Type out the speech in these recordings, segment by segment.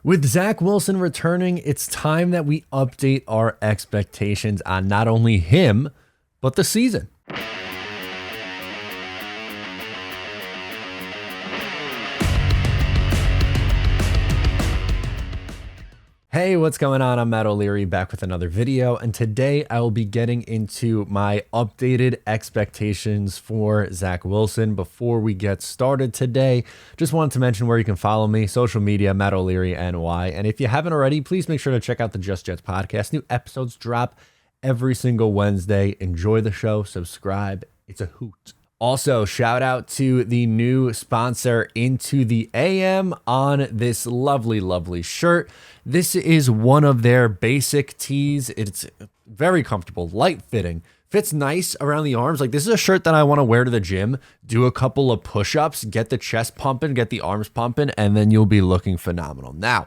With Zach Wilson returning, it's time that we update our expectations on not only him, but the season. Hey, what's going on? I'm Matt O'Leary back with another video, and today I will be getting into my updated expectations for Zach Wilson. Before we get started today, just wanted to mention where you can follow me, social media, Matt O'Leary NY, and if you haven't already, please make sure to check out the Just Jets podcast. New episodes drop every single Wednesday. Enjoy the show, subscribe, it's a hoot. Also, shout out to the new sponsor, Into the AM, on this lovely, lovely shirt. This is one of their basic tees. It's very comfortable, light fitting, fits nice around the arms. Like, this is a shirt that I want to wear to the gym, do a couple of push-ups, get the chest pumping, get the arms pumping, and then you'll be looking phenomenal. Now,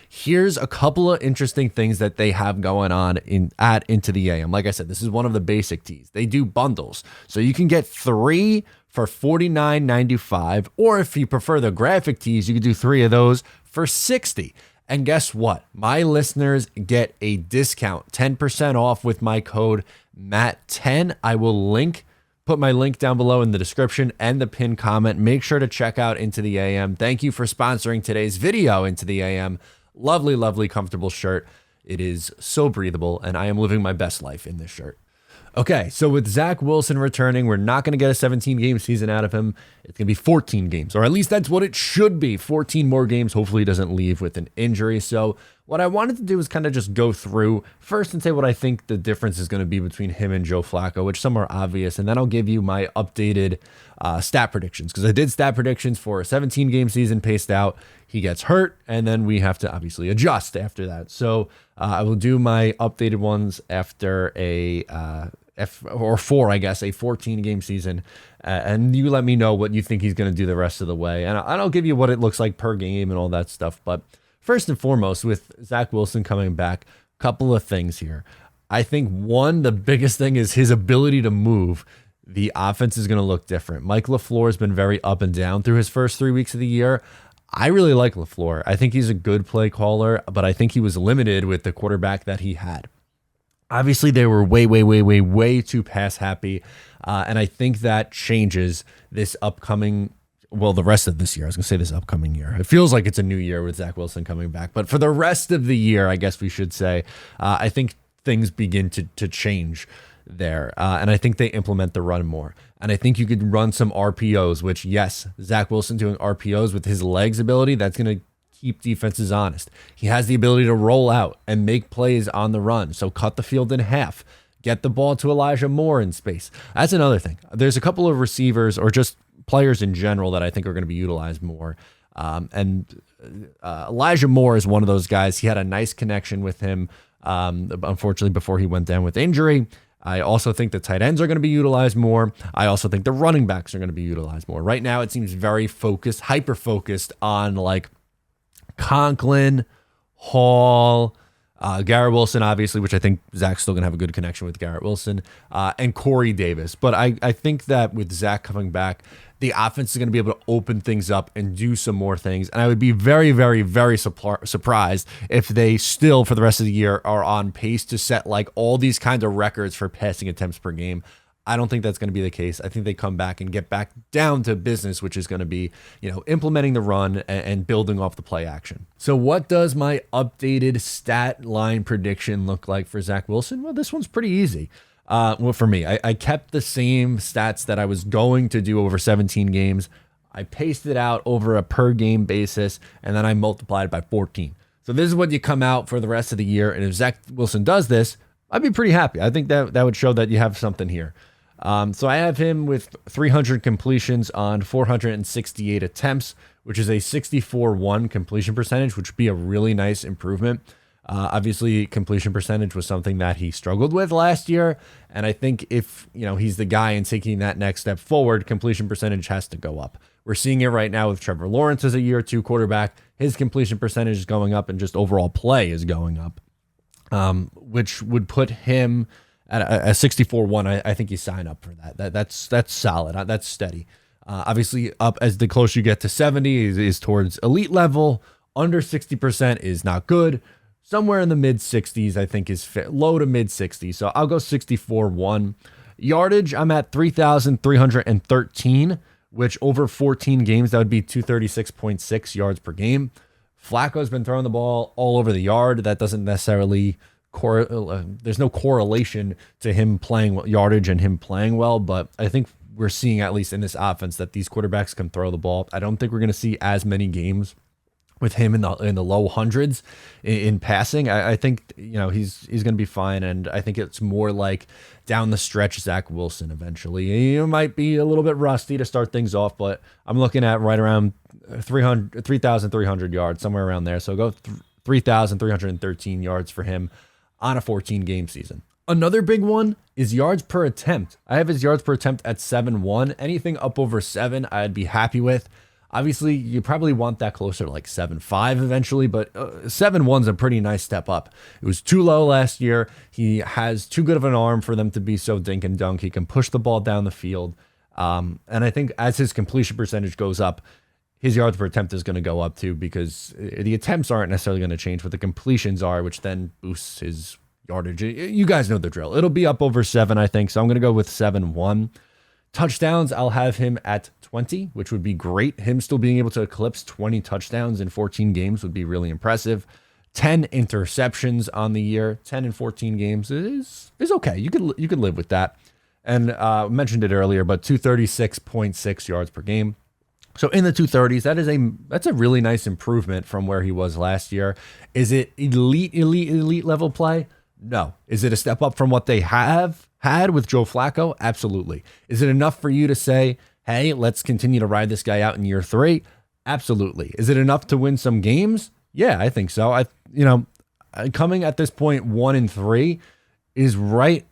here's a couple of interesting things that they have going on at Into the AM. Like I said, this is one of the basic tees. They do bundles. So you can get 3 for $49.95, or if you prefer the graphic tees, you can do 3 of those for $60. And guess what? My listeners get a discount, 10% off with my code MATT10. I will put my link down below in the description and the pinned comment. Make sure to check out Into the AM. Thank you for sponsoring today's video, Into the AM. Lovely, lovely, comfortable shirt. It is so breathable, and I am living my best life in this shirt. Okay, so with Zach Wilson returning, we're not going to get a 17-game season out of him. It's going to be 14 games, or at least that's what it should be. 14 more games. Hopefully he doesn't leave with an injury. So what I wanted to do is kind of just go through first and say what I think the difference is going to be between him and Joe Flacco, which some are obvious, and then I'll give you my updated stat predictions, because I did stat predictions for a 17-game season paced out. He gets hurt, and then we have to obviously adjust after that. So I will do my updated ones after a 14-game season, and you let me know what you think he's going to do the rest of the way, and I'll give you what it looks like per game and all that stuff. But first and foremost, with Zach Wilson coming back, a couple of things here. I think one, the biggest thing is his ability to move. The offense is going to look different. Mike LaFleur has been very up and down through his first 3 weeks of the year. I really like LaFleur. I think he's a good play caller, but I think he was limited with the quarterback that he had. Obviously, they were way too pass happy, and I think that changes this upcoming, well, the rest of this year. I was going to say this upcoming year. It feels like it's a new year with Zach Wilson coming back, but for the rest of the year, I guess we should say, I think things begin to change there, and I think they implement the run more. And I think you could run some RPOs, which, yes, Zach Wilson doing RPOs with his legs ability, that's going to keep defenses honest. He has the ability to roll out and make plays on the run. So cut the field in half. Get the ball to Elijah Moore in space. That's another thing. There's a couple of receivers or just players in general that I think are going to be utilized more. Elijah Moore is one of those guys. He had a nice connection with him, unfortunately, before he went down with injury. I also think the tight ends are going to be utilized more. I also think the running backs are going to be utilized more. Right now, it seems very focused, hyper-focused on like Conklin, Hall, Garrett Wilson, obviously, which I think Zach's still going to have a good connection with Garrett Wilson, and Corey Davis. But I think that with Zach coming back, the offense is going to be able to open things up and do some more things. And I would be very surprised if they still, for the rest of the year, are on pace to set like all these kinds of records for passing attempts per game. I don't think that's going to be the case. I think they come back and get back down to business, which is going to be, implementing the run and building off the play action. So what does my updated stat line prediction look like for Zach Wilson? Well, this one's pretty easy. Well, for me, I kept the same stats that I was going to do over 17 games. I paced it out over a per game basis, and then I multiplied it by 14. So this is what you come out for the rest of the year. And if Zach Wilson does this, I'd be pretty happy. I think that would show that you have something here. So I have him with 300 completions on 468 attempts, which is a 64-1 completion percentage, which would be a really nice improvement. Obviously, completion percentage was something that he struggled with last year, and I think if he's the guy in taking that next step forward, completion percentage has to go up. We're seeing it right now with Trevor Lawrence as a year 2 quarterback. His completion percentage is going up, and just overall play is going up, which would put him at a 64-1. I think you sign up for that. That's solid. That's steady. Obviously, up as the closer you get to 70 is towards elite level. Under 60% is not good. Somewhere in the mid 60s, I think is fit, low to mid 60s. So I'll go 64-1. Yardage, I'm at 3,313, which over 14 games, that would be 236.6 yards per game. Flacco's been throwing the ball all over the yard. That doesn't necessarily, there's no correlation to him playing yardage and him playing well, but I think we're seeing, at least in this offense, that these quarterbacks can throw the ball. I don't think we're going to see as many games with him in the low hundreds in passing. I think, he's going to be fine, and I think it's more like down the stretch Zach Wilson eventually. He might be a little bit rusty to start things off, but I'm looking at right around 3,300 yards, somewhere around there. So go 3,313 yards for him on a 14-game season. Another big one is yards per attempt. I have his yards per attempt at 7.1. Anything up over 7, I'd be happy with. Obviously, you probably want that closer to like 7.5 eventually, but 7.1 is a pretty nice step up. It was too low last year. He has too good of an arm for them to be so dink and dunk. He can push the ball down the field. And I think as his completion percentage goes up, his yards per attempt is going to go up too, because the attempts aren't necessarily going to change, but the completions are, which then boosts his yardage. You guys know the drill. It'll be up over 7, I think. So I'm going to go with 7.1. Touchdowns, I'll have him at 20, which would be great. Him still being able to eclipse 20 touchdowns in 14 games would be really impressive. 10 interceptions on the year, 10 in 14 games is okay. You could live with that. And mentioned it earlier, but 236.6 yards per game. So in the 230s, that's a really nice improvement from where he was last year. Is it elite level play? No. Is it a step up from what they have had with Joe Flacco? Absolutely. Is it enough for you to say, hey, let's continue to ride this guy out in year 3? Absolutely. Is it enough to win some games? Yeah, I think so. Coming at this point 1-3 is right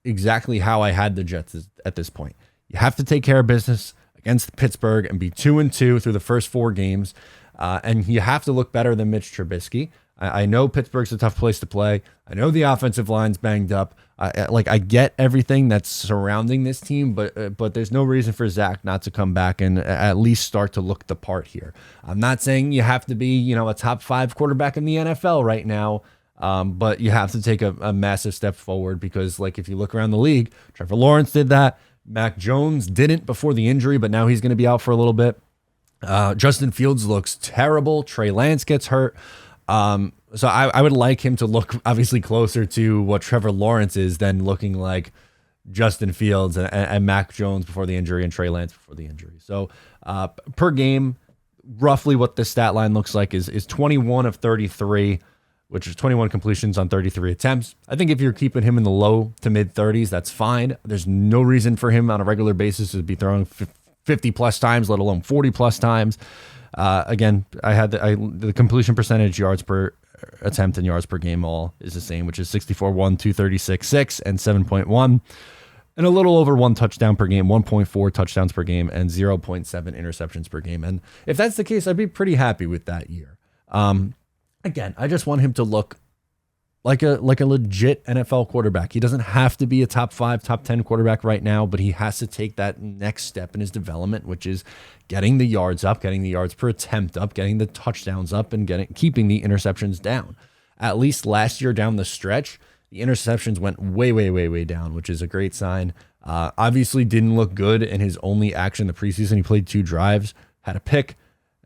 exactly how I had the Jets at this point. You have to take care of business against Pittsburgh and be 2-2 through the first 4 games. And you have to look better than Mitch Trubisky. I know Pittsburgh's a tough place to play. I know the offensive line's banged up. I get everything that's surrounding this team, but there's no reason for Zach not to come back and at least start to look the part here. I'm not saying you have to be, a top 5 quarterback in the NFL right now, but you have to take a massive step forward, because if you look around the league, Trevor Lawrence did that. Mac Jones didn't before the injury, but now he's going to be out for a little bit. Justin Fields looks terrible. Trey Lance gets hurt. So I would like him to look obviously closer to what Trevor Lawrence is than looking like Justin Fields and Mac Jones before the injury and Trey Lance before the injury. So per game, roughly what the stat line looks like is 21 of 33, which is 21 completions on 33 attempts. I think if you're keeping him in the low to mid 30s, that's fine. There's no reason for him on a regular basis to be throwing 50 plus times, let alone 40 plus times. Again, I had the completion percentage, yards per attempt, and yards per game all is the same, which is 64-1, 236.6, and 7.1, and a little over 1 touchdown per game, 1.4 touchdowns per game, and 0.7 interceptions per game. And if that's the case, I'd be pretty happy with that year. Again, I just want him to look like a legit NFL quarterback. He doesn't have to be a top 5, top 10 quarterback right now, but he has to take that next step in his development, which is getting the yards up, getting the yards per attempt up, getting the touchdowns up, and keeping the interceptions down. At least last year down the stretch, the interceptions went way down, which is a great sign. Obviously didn't look good in his only action the preseason. He played 2 drives, had a pick,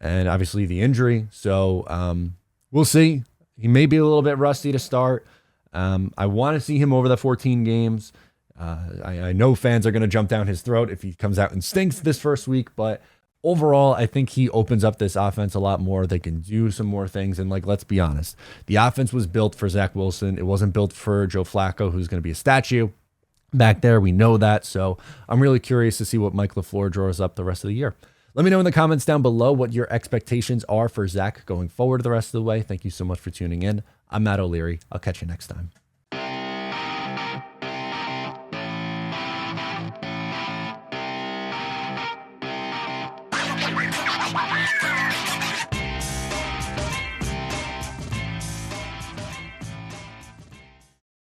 and obviously the injury. So we'll see. He may be a little bit rusty to start. I want to see him over the 14 games. I know fans are going to jump down his throat if he comes out and stinks this first week, but overall, I think he opens up this offense a lot more. They can do some more things. And let's be honest, the offense was built for Zach Wilson. It wasn't built for Joe Flacco, who's going to be a statue back there. We know that. So I'm really curious to see what Mike LaFleur draws up the rest of the year. Let me know in the comments down below what your expectations are for Zach going forward the rest of the way. Thank you so much for tuning in. I'm Matt O'Leary. I'll catch you next time.